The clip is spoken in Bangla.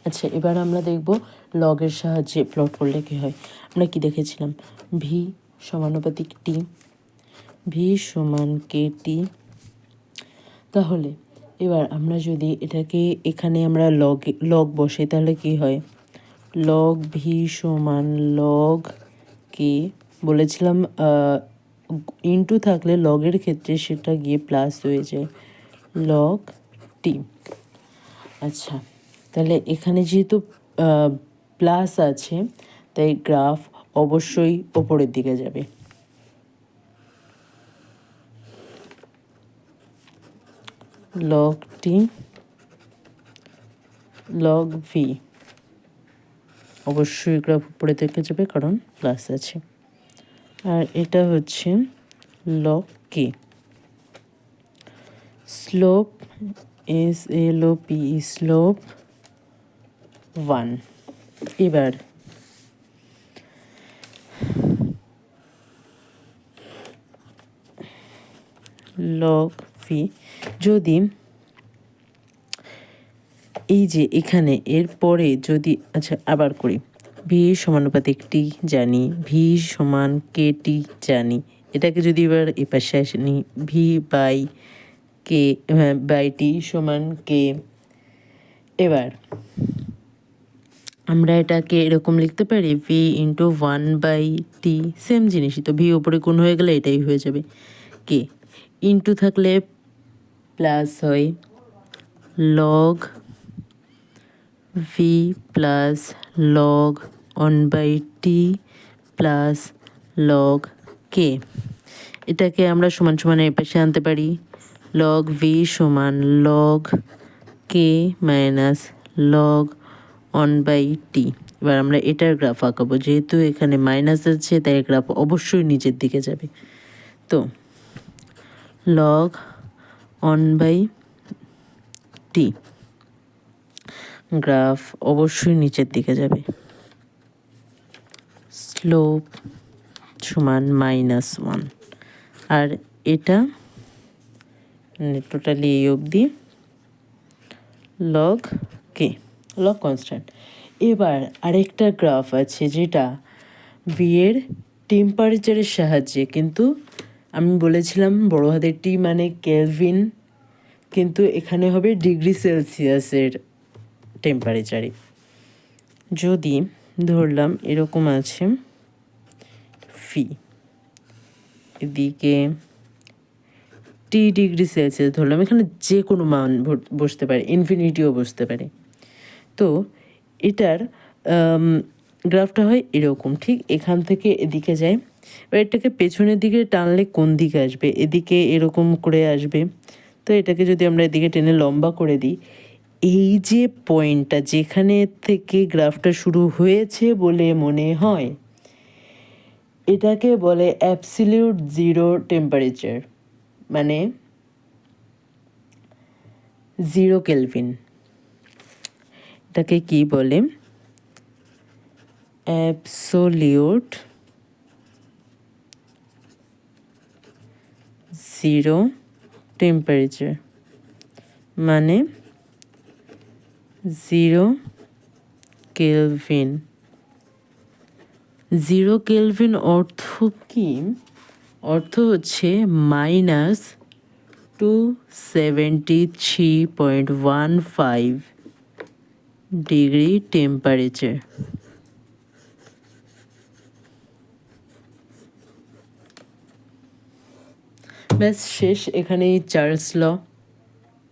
আচ্ছা, এবার আমরা দেখব লগের সাহায্যে প্লট করলে কী হয়। আমরা কি দেখেছিলাম, ভি সমানুপাতিক টি, ভি সমান কে টি। তাহলে এবার আমরা যদি এটাকে এখানে আমরা লগ বসে তাহলে কি হয়, লগ ভি সমান লগ কে, বলেছিলাম ইনটু থাকলে লগের ক্ষেত্রে সেটা গিয়ে প্লাস হয়ে যায়, লগ টি। আচ্ছা, তাহলে এখানে যেহেতু প্লাস আছে তাই গ্রাফ অবশ্যই ওপরের দিকে যাবে। লগ টি লগ ভি অবশ্যই গ্রাফ উপরে দিকে যাবে কারণ প্লাস আছে। আর এটা হচ্ছে log k. Slope SLOP slope 1। এবার লগ ভি, যদি এই যে এখানে এরপরে যদি, আচ্ছা আবার করি, ভি সমানুপাতিক টি জানি, ভি সমান কে টি জানি, এটাকে যদি এবার এ পাশে আসে নিই, V by K by T সমান কে। এবার আমরা এটাকে এরকম লিখতে পারি, ভি ইন্টু 1/t, সেম জিনিসই তো, ভি ওপরে গুণ হয়ে গেলে এটাই হয়ে যাবে, কে ইন্টু থাকলে প্লাস হয়, log V plus log 1/t plus log k. এটাকে আমরা সমান সমান এর পাশে আনতে পারি, লগ ভি সমান log k minus log 1/t। এবার আমরা এটার গ্রাফ আঁকাবো, যেহেতু এখানে মাইনাস আছে তাই গ্রাফ অবশ্যই নিচের দিকে যাবে। তো লগ 1/t গ্রাফ অবশ্যই নিচের দিকে যাবে, স্লোপ সমান -1। আর এটা টোটালি এই অবধি লগ কে, লগ কনস্ট্যান্ট। এবার আরেকটা গ্রাফ আছে যেটা ভি এর টেম্পারেচারের সাহায্যে, কিন্তু আমি বলেছিলাম বড় হাতের টি মানে কেলভিন, কিন্তু এখানে হবে ডিগ্রি সেলসিয়াসের টেম্পারেচারে। যদি ধরলাম এরকম আছে ফি, এদিকে টি ডিগ্রি সেলসিয়াস ধরলাম, এখানে যে কোনো মান বসতে পারে, ইনফিনিটিও বসতে পারে। তো এটার গ্রাফটা হয় এরকম, ঠিক এখান থেকে এদিকে যায়। এবার এটাকে পেছনের দিকে টানলে কোন দিকে আসবে, এদিকে এরকম করে আসবে। তো এটাকে যদি আমরা এদিকে টেনে লম্বা করে দিই, এই যে পয়েন্টটা যেখানে থেকে গ্রাফটা শুরু হয়েছে বলে মনে হয়, এটাকে বলে অ্যাবসলিউট জিরো টেম্পারেচার, মানে 0 কেলভিন। এটাকে কি বলে, অ্যাবসলিউট জিরো টেম্পারেচার, মানে 0 কেলভিন। 0 কেলভিন অর্থ কি, অর্থ হচ্ছে -273.15 ডিগ্রি টেম্পারেচার। ব্যাস শেষ, এখানেই চার্লস ল।